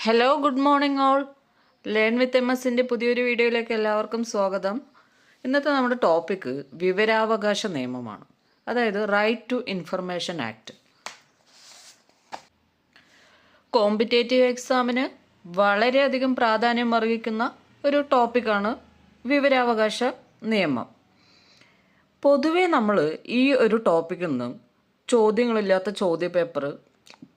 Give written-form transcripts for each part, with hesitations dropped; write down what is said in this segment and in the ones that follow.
Hello good morning all. Learn with MS-ൻ്റെ പുതിയൊരു വീഡിയോയിലേക്ക് എല്ലാവർക്കും സ്വാഗതം. ഇന്നത്തെ നമ്മുടെ ടോപ്പിക്ക് വിവരാവകാശ നിയമമാണ്, അതായത് right to information act. Competitive എക്സാമിന് വളരെയധികം പ്രാധാന്യം അർഹിക്കുന്ന ഒരു ടോപ്പിക്കാണ് വിവരാവകാശ നിയമം. പൊതുവേ നമ്മൾ ഈ ഒരു ടോപ്പിക്കിൽ നിന്ന് ചോദ്യങ്ങളില്ലാത്ത ചോദ്യപേപ്പർ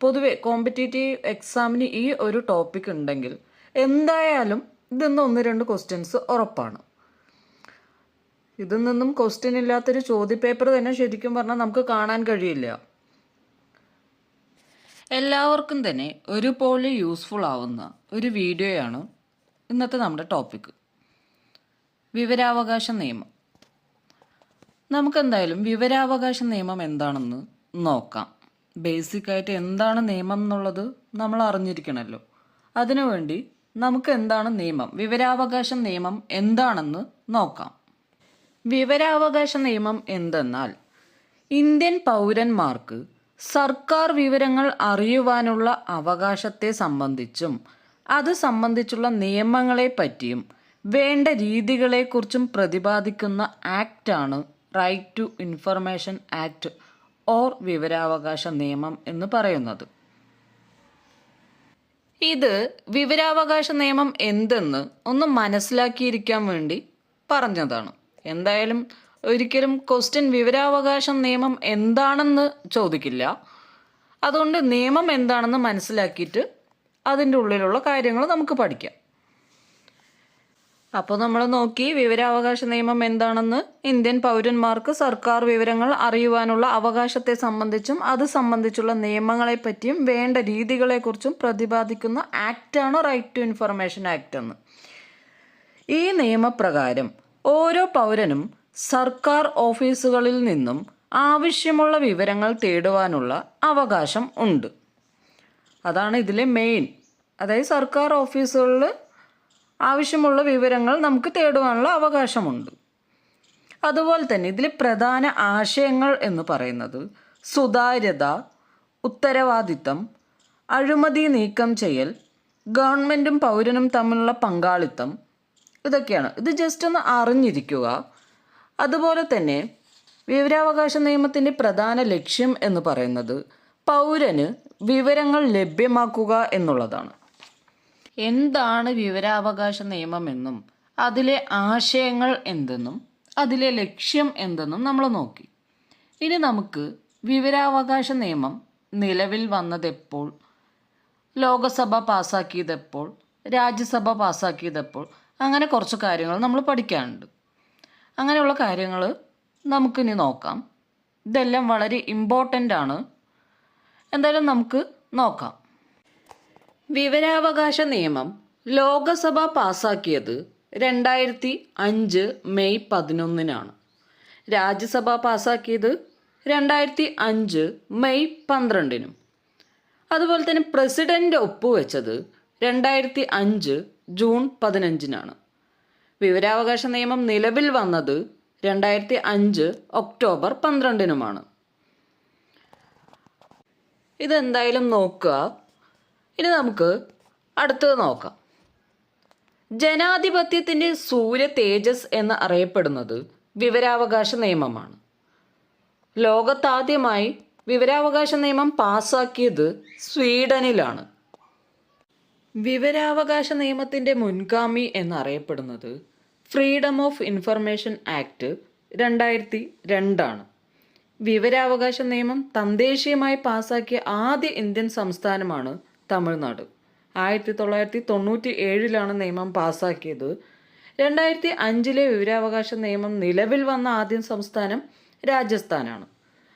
പൊതുവെ കോമ്പറ്റേറ്റീവ് എക്സാമിന് ഈ ഒരു ടോപ്പിക് ഉണ്ടെങ്കിൽ എന്തായാലും ഇതിൽ നിന്ന് 1-2 ക്വസ്റ്റ്യൻസ് ഉറപ്പാണ്. ഇതിൽ നിന്നും ക്വസ്റ്റ്യൻ ഇല്ലാത്തൊരു ചോദ്യപേപ്പർ തന്നെ ശരിക്കും പറഞ്ഞാൽ നമുക്ക് കാണാൻ കഴിയില്ല. എല്ലാവർക്കും തന്നെ ഒരുപോലെ യൂസ്ഫുൾ ആവുന്ന ഒരു വീഡിയോയാണ് ഇന്നത്തെ നമ്മുടെ ടോപ്പിക്ക്, വിവരാവകാശ നിയമം. നമുക്കെന്തായാലും വിവരാവകാശ നിയമം എന്താണെന്ന് നോക്കാം. ബേസിക്കായിട്ട് എന്താണ് നിയമം എന്നുള്ളത് നമ്മൾ അറിഞ്ഞിരിക്കണമല്ലോ. അതിനുവേണ്ടി നമുക്ക് എന്താണ് നിയമം, വിവരാവകാശ നിയമം എന്താണെന്ന് നോക്കാം. വിവരാവകാശ നിയമം എന്തെന്നാൽ ഇന്ത്യൻ പൗരന്മാർക്ക് സർക്കാർ വിവരങ്ങൾ അറിയുവാനുള്ള അവകാശത്തെ സംബന്ധിച്ചും അത് സംബന്ധിച്ചുള്ള നിയമങ്ങളെ പറ്റിയും വേണ്ട രീതികളെക്കുറിച്ചും പ്രതിപാദിക്കുന്ന ആക്റ്റാണ് right to information act or വിവരാവകാശ നിയമം എന്ന് പറയുന്നത്. ഇത് വിവരാവകാശ നിയമം എന്തെന്ന് ഒന്ന് മനസ്സിലാക്കിയിരിക്കാൻ വേണ്ടി പറഞ്ഞതാണ്. എന്തായാലും ഒരിക്കലും ക്വസ്റ്റ്യൻ വിവരാവകാശ നിയമം എന്താണെന്ന് ചോദിക്കില്ല. അതുകൊണ്ട് നിയമം എന്താണെന്ന് മനസ്സിലാക്കിയിട്ട് അതിൻ്റെ ഉള്ളിലുള്ള കാര്യങ്ങൾ നമുക്ക് പഠിക്കാം. അപ്പോൾ നമ്മൾ നോക്കി വിവരാവകാശ നിയമം എന്താണെന്ന്. ഇന്ത്യൻ പൗരന്മാർക്ക് സർക്കാർ വിവരങ്ങൾ അറിയുവാനുള്ള അവകാശത്തെ സംബന്ധിച്ചും അത് സംബന്ധിച്ചുള്ള നിയമങ്ങളെ പറ്റിയും വേണ്ട രീതികളെക്കുറിച്ചും പ്രതിപാദിക്കുന്ന ആക്റ്റാണ് റൈറ്റ് ടു ഇൻഫർമേഷൻ ആക്ട് എന്ന്. ഈ നിയമപ്രകാരം ഓരോ പൗരനും സർക്കാർ ഓഫീസുകളിൽ നിന്നും ആവശ്യമുള്ള വിവരങ്ങൾ തേടുവാനുള്ള അവകാശം ഉണ്ട്. അതാണ് ഇതിലെ മെയിൻ. അതായത് സർക്കാർ ഓഫീസുകളിൽ ആവശ്യമുള്ള വിവരങ്ങൾ നമുക്ക് തേടുവാനുള്ള അവകാശമുണ്ട്. അതുപോലെ തന്നെ ഇതിൽ പ്രധാന ആശയങ്ങൾ എന്ന് പറയുന്നത് സുതാര്യത, ഉത്തരവാദിത്തം, അഴിമതി നീക്കം ചെയ്യൽ, ഗവൺമെൻറ്റും പൗരനും തമ്മിലുള്ള പങ്കാളിത്തം, ഇതൊക്കെയാണ്. ഇത് ജസ്റ്റ് ഒന്ന് അറിഞ്ഞിരിക്കുക. അതുപോലെ തന്നെ വിവരാവകാശ നിയമത്തിൻ്റെ പ്രധാന ലക്ഷ്യം എന്ന് പറയുന്നത് പൗരന് വിവരങ്ങൾ ലഭ്യമാക്കുക എന്നുള്ളതാണ്. എന്താണ് വിവരാവകാശ നിയമമെന്നും അതിലെ ആശയങ്ങൾ എന്തെന്നും അതിലെ ലക്ഷ്യം എന്തെന്നും നമ്മൾ നോക്കി. ഇനി നമുക്ക് വിവരാവകാശ നിയമം നിലവിൽ വന്നതെപ്പോൾ, ലോകസഭ പാസ്സാക്കിയതെപ്പോൾ, രാജ്യസഭ പാസ്സാക്കിയതെപ്പോൾ, അങ്ങനെ കുറച്ച് കാര്യങ്ങൾ നമ്മൾ പഠിക്കാനുണ്ട്. അങ്ങനെയുള്ള കാര്യങ്ങൾ നമുക്കിനി നോക്കാം. ഇതെല്ലാം വളരെ ഇമ്പോർട്ടൻ്റ് ആണ്. എന്തായാലും നമുക്ക് നോക്കാം. വിവരാവകാശ നിയമം ലോകസഭ പാസ്സാക്കിയത് 2005 മെയ് 11-നാണ്. രാജ്യസഭ പാസ്സാക്കിയത് 2005 മെയ് 12-നും. അതുപോലെ തന്നെ പ്രസിഡന്റ് ഒപ്പുവെച്ചത് 2005 ജൂൺ 15-നാണ്. വിവരാവകാശ നിയമം നിലവിൽ വന്നത് 2005 ഒക്ടോബർ 12-നുമാണ്. ഇതെന്തായാലും നോക്കുക. ഇനി നമുക്ക് അടുത്തത് നോക്കാം. ജനാധിപത്യത്തിൻ്റെ സൂര്യ തേജസ് എന്ന് അറിയപ്പെടുന്നത് വിവരാവകാശ നിയമമാണ്. ലോകത്താദ്യമായി വിവരാവകാശ നിയമം പാസ്സാക്കിയത് സ്വീഡനിലാണ്. വിവരാവകാശ നിയമത്തിൻ്റെ മുൻഗാമി എന്നറിയപ്പെടുന്നത് ഫ്രീഡം ഓഫ് ഇൻഫർമേഷൻ ആക്ട് 2002 ആണ്. വിവരാവകാശ നിയമം തദ്ദേശീയമായി പാസ്സാക്കിയ ആദ്യ ഇന്ത്യൻ സംസ്ഥാനമാണ് തമിഴ്നാട്. 1997-ലാണ് നിയമം പാസ്സാക്കിയത്. 2005-ലെ വിവരാവകാശ നിയമം നിലവിൽ വന്ന ആദ്യ സംസ്ഥാനം രാജസ്ഥാനാണ്.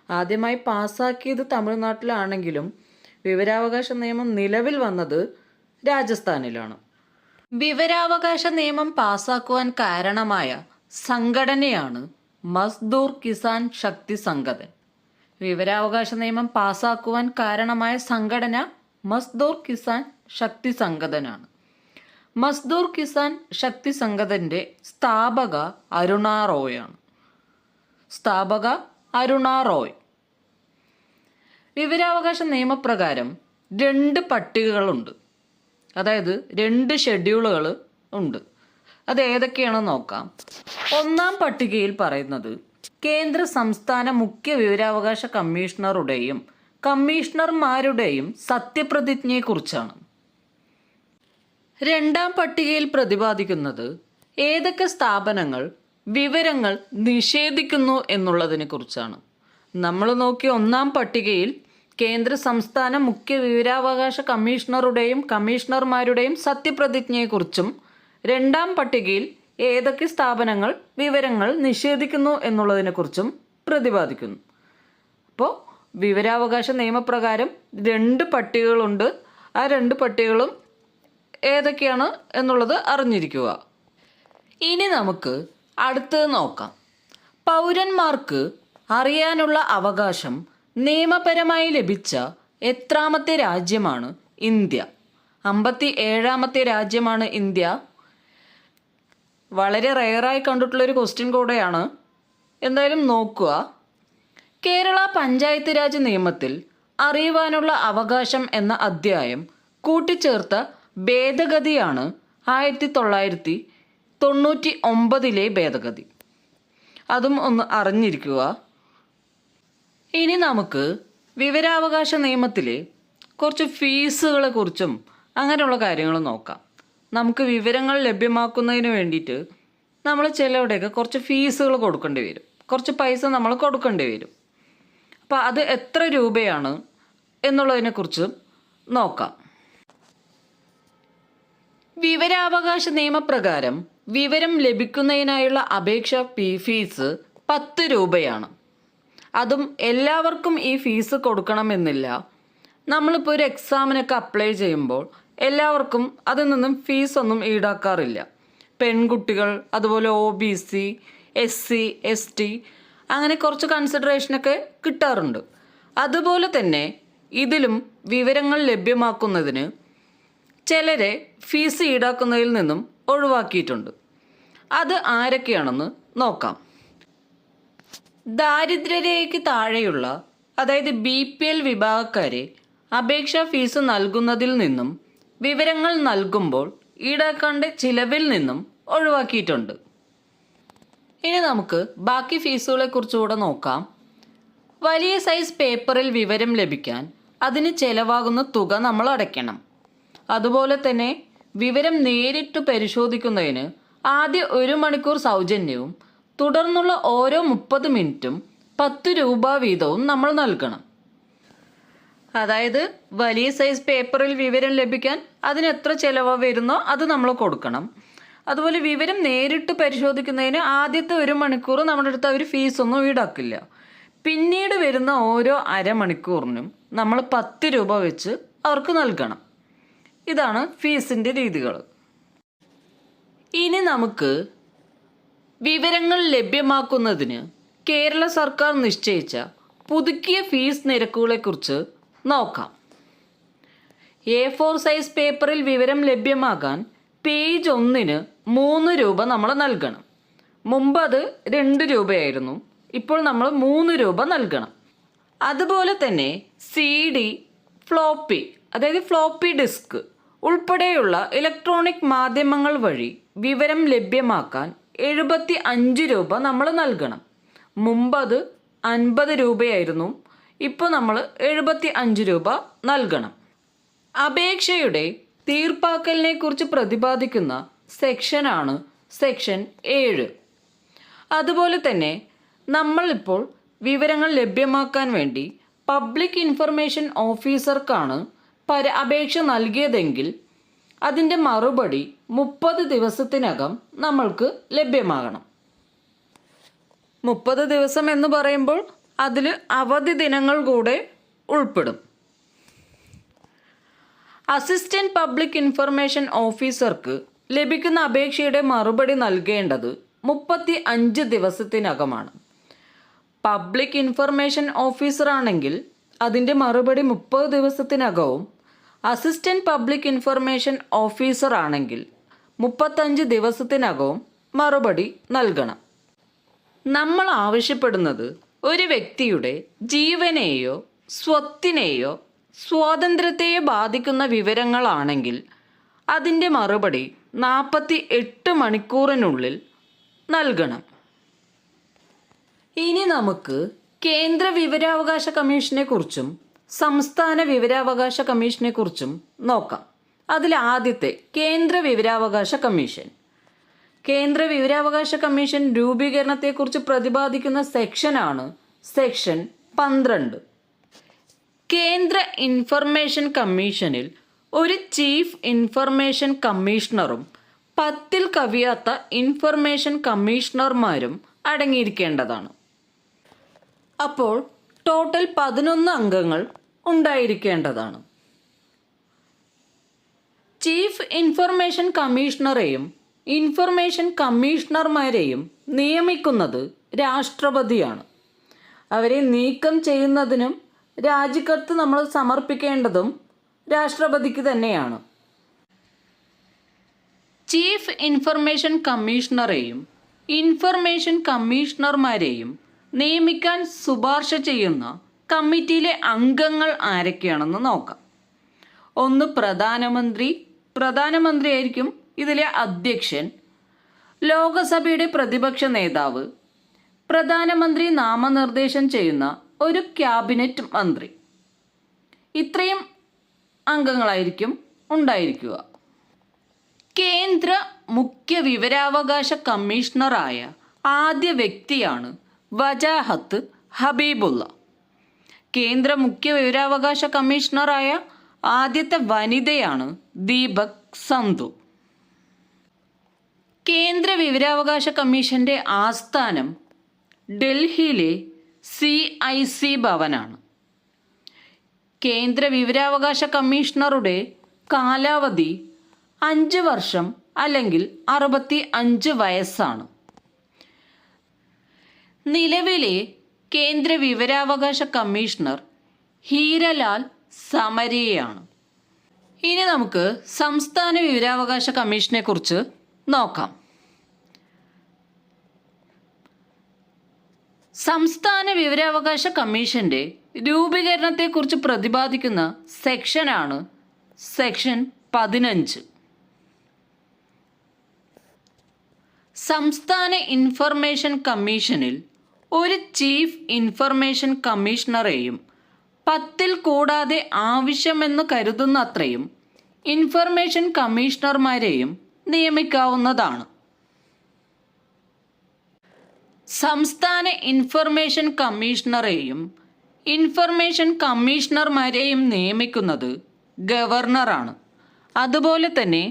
ആദ്യമായി പാസ്സാക്കിയത് തമിഴ്നാട്ടിലാണെങ്കിലും വിവരാവകാശ നിയമം നിലവിൽ വന്നത് രാജസ്ഥാനിലാണ്. വിവരാവകാശ നിയമം പാസ്സാക്കുവാൻ കാരണമായ സംഘടനയാണ് മസ്ദൂർ കിസാൻ ശക്തി സംഘടൻ. വിവരാവകാശ നിയമം പാസ്സാക്കുവാൻ കാരണമായ സംഘടന മസ്ദൂർ കിസാൻ ശക്തി സംഘടനാണ്. മസ്ദൂർ കിസാൻ ശക്തി സംഘടൻ്റെ സ്ഥാപക അരുണ റോയ്. വിവരാവകാശ നിയമപ്രകാരം 2 പട്ടികകളുണ്ട്. അതായത് 2 ഷെഡ്യൂളുകൾ ഉണ്ട്. അത് ഏതൊക്കെയാണെന്ന് നോക്കാം. ഒന്നാം പട്ടികയിൽ പറയുന്നത് കേന്ദ്ര സംസ്ഥാന മുഖ്യ വിവരാവകാശ കമ്മീഷണറുടെയും കമ്മീഷണർമാരുടെയും സത്യപ്രതിജ്ഞയെക്കുറിച്ചാണ്. രണ്ടാം പട്ടികയിൽ പ്രതിപാദിക്കുന്നത് ഏതൊക്കെ സ്ഥാപനങ്ങൾ വിവരങ്ങൾ നിഷേധിക്കുന്നു എന്നുള്ളതിനെ കുറിച്ചാണ്. നമ്മൾ നോക്കിയ ഒന്നാം പട്ടികയിൽ കേന്ദ്ര സംസ്ഥാന മുഖ്യ വിവരാവകാശ കമ്മീഷണറുടെയും കമ്മീഷണർമാരുടെയും സത്യപ്രതിജ്ഞയെക്കുറിച്ചും രണ്ടാം പട്ടികയിൽ ഏതൊക്കെ സ്ഥാപനങ്ങൾ വിവരങ്ങൾ നിഷേധിക്കുന്നു എന്നുള്ളതിനെക്കുറിച്ചും പ്രതിപാദിക്കുന്നു. അപ്പോൾ വിവരാവകാശ നിയമപ്രകാരം 2 പട്ടികകളുണ്ട്. ആ 2 പട്ടികകളും ഏതൊക്കെയാണ് എന്നുള്ളത് അറിഞ്ഞിരിക്കുക. ഇനി നമുക്ക് അടുത്തത് നോക്കാം. പൗരന്മാർക്ക് അറിയാനുള്ള അവകാശം നിയമപരമായി ലഭിച്ച എത്രാമത്തെ രാജ്യമാണ് ഇന്ത്യ? 57ാമത്തെ രാജ്യമാണ് ഇന്ത്യ. വളരെ റെയറായി കണ്ടിട്ടുള്ളൊരു ക്വസ്റ്റ്യൻ കൂടെയാണ്. എന്തായാലും നോക്കുക. കേരള പഞ്ചായത്ത് രാജ് നിയമത്തിൽ അറിയുവാനുള്ള അവകാശം എന്ന അധ്യായം കൂട്ടിച്ചേർത്ത ഭേദഗതിയാണ് 1999 ഭേദഗതി. അതും ഒന്ന് അറിഞ്ഞിരിക്കുക. ഇനി നമുക്ക് വിവരാവകാശ നിയമത്തിലെ കുറച്ച് ഫീസുകളെ കുറിച്ചും അങ്ങനെയുള്ള കാര്യങ്ങൾ നോക്കാം. നമുക്ക് വിവരങ്ങൾ ലഭ്യമാക്കുന്നതിന് വേണ്ടിയിട്ട് നമ്മൾ ചിലവിടെയൊക്കെ കുറച്ച് ഫീസുകൾ കൊടുക്കേണ്ടി വരും, കുറച്ച് പൈസ നമ്മൾ കൊടുക്കേണ്ടി വരും. അപ്പോൾ അത് എത്ര രൂപയാണ് എന്നുള്ളതിനെക്കുറിച്ച് നോക്കാം. വിവരാവകാശ നിയമപ്രകാരം വിവരം ലഭിക്കുന്നതിനായുള്ള അപേക്ഷ ഫീസ് 10 രൂപയാണ്. അതും എല്ലാവർക്കും ഈ ഫീസ് കൊടുക്കണമെന്നില്ല. നമ്മളിപ്പോൾ ഒരു എക്സാമിനൊക്കെ അപ്ലൈ ചെയ്യുമ്പോൾ എല്ലാവർക്കും അതിൽ നിന്നും ഫീസൊന്നും ഈടാക്കാറില്ല. പെൺകുട്ടികൾ, അതുപോലെ OBC, SC, ST അങ്ങനെ കുറച്ച് കൺസിഡറേഷനൊക്കെ കിട്ടാറുണ്ട്. അതുപോലെ തന്നെ ഇതിലും വിവരങ്ങൾ ലഭ്യമാക്കുന്നതിന് ചിലരെ ഫീസ് ഈടാക്കുന്നതിൽ നിന്നും ഒഴിവാക്കിയിട്ടുണ്ട്. അത് ആരൊക്കെയാണെന്ന് നോക്കാം. ദാരിദ്ര്യരേഖയ്ക്ക് താഴെയുള്ള, അതായത് BPL വിഭാഗക്കാരെ അപേക്ഷാ ഫീസ് നൽകുന്നതിൽ നിന്നും വിവരങ്ങൾ നൽകുമ്പോൾ ഈടാക്കേണ്ട ചിലവിൽ നിന്നും ഒഴിവാക്കിയിട്ടുണ്ട്. ഇനി നമുക്ക് ബാക്കി ഫീസുകളെ കുറിച്ചുകൂടെ നോക്കാം. വലിയ സൈസ് പേപ്പറിൽ വിവരം ലഭിക്കാൻ അതിന് ചിലവാകുന്ന തുക നമ്മൾ അടയ്ക്കണം. അതുപോലെ തന്നെ വിവരം നേരിട്ട് പരിശോധിക്കുന്നതിന് ആദ്യ 1 മണിക്കൂർ സൗജന്യവും തുടർന്നുള്ള ഓരോ 30 മിനിറ്റും 10 രൂപ വീതവും നമ്മൾ നൽകണം. അതായത് വലിയ സൈസ് പേപ്പറിൽ വിവരം ലഭിക്കാൻ അതിന് എത്ര ചിലവ് വരുന്നോ അത് നമ്മൾ കൊടുക്കണം. അതുപോലെ വിവരം നേരിട്ട് പരിശോധിക്കുന്നതിന് ആദ്യത്തെ 1 മണിക്കൂർ നമ്മുടെ അടുത്ത് അവർ ഫീസൊന്നും ഈടാക്കില്ല. പിന്നീട് വരുന്ന ഓരോ അരമണിക്കൂറിനും നമ്മൾ 10 രൂപ വെച്ച് അവർക്ക് നൽകണം. ഇതാണ് ഫീസിൻ്റെ രീതികൾ. ഇനി നമുക്ക് വിവരങ്ങൾ ലഭ്യമാക്കുന്നതിന് കേരള സർക്കാർ നിശ്ചയിച്ച പുതുക്കിയ ഫീസ് നിരക്കുകളെക്കുറിച്ച് നോക്കാം. A4 സൈസ് പേപ്പറിൽ വിവരം ലഭ്യമാകാൻ പേജ് 1-ന് 3 രൂപ നമ്മൾ നൽകണം. മുമ്പ് അത് 2 രൂപയായിരുന്നു. ഇപ്പോൾ നമ്മൾ 3 രൂപ നൽകണം. അതുപോലെ തന്നെ CD, ഫ്ലോപ്പി, അതായത് ഫ്ലോപ്പി ഡിസ്ക് ഉൾപ്പെടെയുള്ള ഇലക്ട്രോണിക് മാധ്യമങ്ങൾ വഴി വിവരം ലഭ്യമാക്കാൻ 75 രൂപ നമ്മൾ നൽകണം. മുമ്പ് അത് 50 രൂപയായിരുന്നു. ഇപ്പോൾ നമ്മൾ 75 രൂപ നൽകണം. അപേക്ഷയുടെ തീർപ്പാക്കലിനെ കുറിച്ച് പ്രതിപാദിക്കുന്ന സെക്ഷനാണ് സെക്ഷൻ 7. അതുപോലെ തന്നെ നമ്മളിപ്പോൾ വിവരങ്ങൾ ലഭ്യമാക്കാൻ വേണ്ടി പബ്ലിക് ഇൻഫർമേഷൻ ഓഫീസർക്കാണ് അപേക്ഷ നൽകിയതെങ്കിൽ അതിൻ്റെ മറുപടി 30 ദിവസത്തിനകം നമ്മൾക്ക് ലഭ്യമാകണം. 30 ദിവസം എന്ന് പറയുമ്പോൾ അതിൽ അവധി ദിനങ്ങൾ കൂടെ ഉൾപ്പെടും. അസിസ്റ്റന്റ് പബ്ലിക് ഇൻഫർമേഷൻ ഓഫീസർക്ക് ലഭിക്കുന്ന അപേക്ഷയുടെ മറുപടി നൽകേണ്ടത് 35 ദിവസത്തിനകമാണ്. പബ്ലിക് ഇൻഫർമേഷൻ ഓഫീസറാണെങ്കിൽ അതിൻ്റെ മറുപടി 30 ദിവസത്തിനകവും, അസിസ്റ്റന്റ് പബ്ലിക് ഇൻഫർമേഷൻ ഓഫീസർ ആണെങ്കിൽ 35 ദിവസത്തിനകവും മറുപടി നൽകണം. നമ്മൾ ആവശ്യപ്പെടുന്നത് ഒരു വ്യക്തിയുടെ ജീവനെയോ സ്വത്തിനെയോ സ്വാതന്ത്ര്യത്തെയോ ബാധിക്കുന്ന വിവരങ്ങളാണെങ്കിൽ അതിൻ്റെ മറുപടി 48 മണിക്കൂറിനുള്ളിൽ നൽകണം. ഇനി നമുക്ക് കേന്ദ്ര വിവരാവകാശ കമ്മീഷനെ കുറിച്ചും സംസ്ഥാന വിവരാവകാശ കമ്മീഷനെ കുറിച്ചും നോക്കാം. അതിൽ ആദ്യത്തെ കേന്ദ്ര വിവരാവകാശ കമ്മീഷൻ. കേന്ദ്ര വിവരാവകാശ കമ്മീഷൻ രൂപീകരണത്തെക്കുറിച്ച് പ്രതിപാദിക്കുന്ന സെക്ഷനാണ് സെക്ഷൻ 12. കേന്ദ്ര ഇൻഫർമേഷൻ കമ്മീഷനിൽ ഒരു ചീഫ് ഇൻഫർമേഷൻ കമ്മീഷണറും 10 കവിയാത്ത ഇൻഫർമേഷൻ കമ്മീഷണർമാരും അടങ്ങിയിരിക്കേണ്ടതാണ്. അപ്പോൾ ടോട്ടൽ 11 അംഗങ്ങൾ ഉണ്ടായിരിക്കേണ്ടതാണ്. ചീഫ് ഇൻഫർമേഷൻ കമ്മീഷണറെയും ഇൻഫർമേഷൻ കമ്മീഷണർമാരെയും നിയമിക്കുന്നത് രാഷ്ട്രപതിയാണ്. അവരെ നീക്കം ചെയ്യുന്നതിനും രാജിക്കത്ത് നമ്മൾ സമർപ്പിക്കേണ്ടതും രാഷ്ട്രപതിക്ക് തന്നെയാണ്. ചീഫ് ഇൻഫർമേഷൻ കമ്മീഷണറെയും ഇൻഫർമേഷൻ കമ്മീഷണർമാരെയും നിയമിക്കാൻ ശുപാർശ ചെയ്യുന്ന കമ്മിറ്റിയിലെ അംഗങ്ങൾ ആരൊക്കെയാണെന്ന് നോക്കാം. ഒന്ന് പ്രധാനമന്ത്രിയായിരിക്കും ഇതിലെ അധ്യക്ഷൻ. ലോകസഭയുടെ പ്രതിപക്ഷ നേതാവ്, പ്രധാനമന്ത്രി നാമനിർദ്ദേശം ചെയ്യുന്ന ഒരു ക്യാബിനറ്റ് മന്ത്രി. ഇത്രയും അംഗങ്ങളായിരിക്കും ഉണ്ടായിരിക്കുക. കേന്ദ്ര മുഖ്യ വിവരാവകാശ കമ്മീഷണറായ ആദ്യ വ്യക്തിയാണ് വജാഹത്ത് ഹബീബുള്ള. കേന്ദ്ര മുഖ്യ വിവരാവകാശ കമ്മീഷണറായ ആദ്യത്തെ വനിതയാണ് ദീപക് സന്ധു. കേന്ദ്ര വിവരാവകാശ കമ്മീഷന്റെ ആസ്ഥാനം ഡൽഹിയിലെ CIC ഭവനാണ്. കേന്ദ്ര വിവരാവകാശ കമ്മീഷണറുടെ കാലാവധി 5 വർഷം അല്ലെങ്കിൽ 65 വയസ്സാണ്. നിലവിലെ കേന്ദ്ര വിവരാവകാശ കമ്മീഷണർ ഹീരലാൽ സമരിയയാണ്. ഇനി നമുക്ക് സംസ്ഥാന വിവരാവകാശ കമ്മീഷനെ കുറിച്ച് നോക്കാം. സംസ്ഥാന വിവരാവകാശ കമ്മീഷന്റെ രൂപീകരണത്തെക്കുറിച്ച് പ്രതിപാദിക്കുന്ന സെക്ഷനാണ് സെക്ഷൻ 15. സംസ്ഥാന ഇൻഫർമേഷൻ കമ്മീഷനിൽ ഒരു ചീഫ് ഇൻഫർമേഷൻ കമ്മീഷണറെയും 10 കൂടാതെ ആവശ്യമെന്ന് കരുതുന്ന അത്രയും ഇൻഫർമേഷൻ കമ്മീഷണർമാരെയും നിയമിക്കാവുന്നതാണ്. സംസ്ഥാന ഇൻഫർമേഷൻ കമ്മീഷണറെയും ഇൻഫർമേഷൻ കമ്മീഷണർമാരെയും നിയമിക്കുന്നത് ഗവർണറാണ്. അതുപോലെ തന്നെ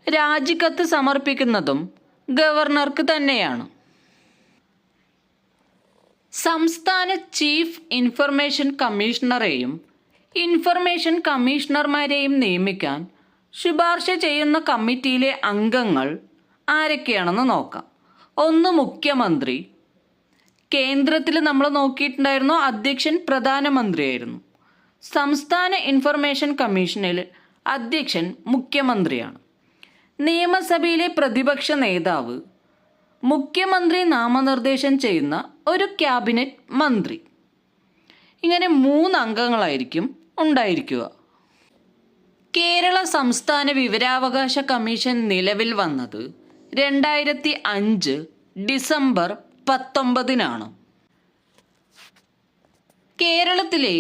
രാജിക്കത്ത് സമർപ്പിക്കുന്നതും ഗവർണർക്ക് തന്നെയാണ്. സംസ്ഥാന ചീഫ് ഇൻഫർമേഷൻ കമ്മീഷണറെയും ഇൻഫർമേഷൻ കമ്മീഷണർമാരെയും നിയമിക്കാൻ ശുപാർശ ചെയ്യുന്ന കമ്മിറ്റിയിലെ അംഗങ്ങൾ ആരൊക്കെയാണെന്ന് നോക്കാം. ഒന്ന് മുഖ്യമന്ത്രി. കേന്ദ്രത്തിൽ നമ്മൾ നോക്കിയിട്ടുണ്ടായിരുന്നു അധ്യക്ഷൻ പ്രധാനമന്ത്രിയായിരുന്നു. സംസ്ഥാന ഇൻഫർമേഷൻ കമ്മീഷനിൽ അധ്യക്ഷൻ മുഖ്യമന്ത്രിയാണ്. നിയമസഭയിലെ പ്രതിപക്ഷ നേതാവ്, മുഖ്യമന്ത്രി നാമനിർദ്ദേശം ചെയ്യുന്ന ഒരു ക്യാബിനറ്റ് മന്ത്രി. ഇങ്ങനെ 3 അംഗങ്ങളായിരിക്കും ഉണ്ടായിരിക്കുക. കേരള സംസ്ഥാന വിവരാവകാശ കമ്മീഷൻ നിലവിൽ വന്നത് 2005 ഡിസംബർ 19 കേരളത്തിലെ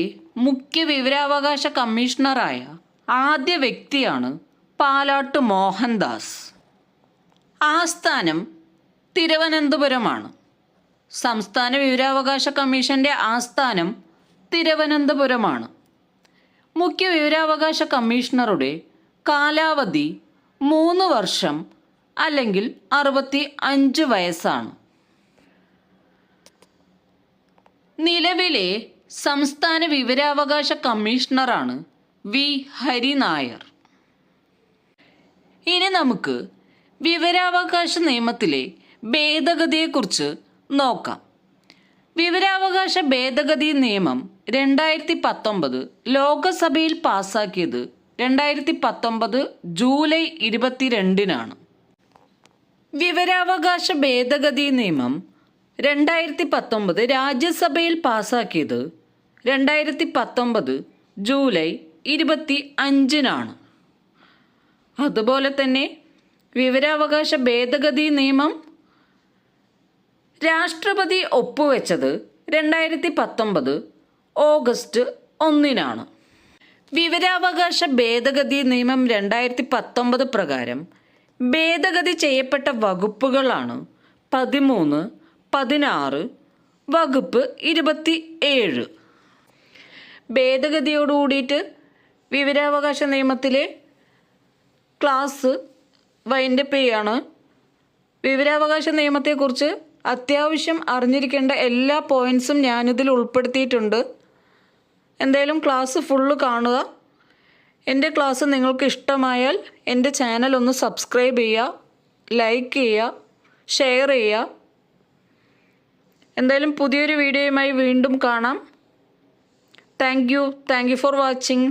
മുഖ്യ വിവരാവകാശ കമ്മീഷണറായ ആദ്യ വ്യക്തിയാണ് പാലാട്ട് മോഹൻദാസ്. ആസ്ഥാനം തിരുവനന്തപുരമാണ്. സംസ്ഥാന വിവരാവകാശ കമ്മീഷന്റെ ആസ്ഥാനം തിരുവനന്തപുരമാണ്. മുഖ്യ വിവരാവകാശ കമ്മീഷണറുടെ കാലാവധി 3 വർഷം അല്ലെങ്കിൽ 65 വയസ്സാണ്. നിലവിലെ സംസ്ഥാന വിവരാവകാശ കമ്മീഷണറാണ് വി ഹരിനായർ. ഇനി നമുക്ക് വിവരാവകാശ നിയമത്തിലെ ഭേദഗതിയെക്കുറിച്ച് നോക്കാം. വിവരാവകാശ ഭേദഗതി നിയമം 2019 ലോകസഭയിൽ പാസാക്കിയത് 2019 ജൂലൈ 22 വിവരാവകാശ ഭേദഗതി നിയമം 2019 രാജ്യസഭയിൽ പാസാക്കിയത് 2019 ജൂലൈ 25 അതുപോലെ തന്നെ വിവരാവകാശ ഭേദഗതി നിയമം രാഷ്ട്രപതി ഒപ്പുവെച്ചത് 2019 ഓഗസ്റ്റ് 1 വിവരാവകാശ ഭേദഗതി നിയമം 2019 പ്രകാരം ഭേദഗതി ചെയ്യപ്പെട്ട വകുപ്പുകളാണ് 13, 16, വകുപ്പ് 27. ഭേദഗതിയോടുകൂടിയിട്ട് വിവരാവകാശ നിയമത്തിലെ ക്ലാസ് വൈൻഡപ്പ് ചെയ്യാണ്. വിവരാവകാശ നിയമത്തെക്കുറിച്ച് അത്യാവശ്യം അറിഞ്ഞിരിക്കേണ്ട എല്ലാ പോയിൻറ്സും ഞാനിതിൽ ഉൾപ്പെടുത്തിയിട്ടുണ്ട്. എന്തായാലും ക്ലാസ് ഫുള്ള് കാണുക. എൻ്റെ ക്ലാസ് നിങ്ങൾക്ക് ഇഷ്ടമായാൽ എൻ്റെ ചാനൽ ഒന്ന് സബ്സ്ക്രൈബ് ചെയ്യുക, ലൈക്ക് ചെയ്യുക, ഷെയർ ചെയ്യുക. എന്തായാലും പുതിയൊരു വീഡിയോയുമായി വീണ്ടും കാണാം. Thank you for watching.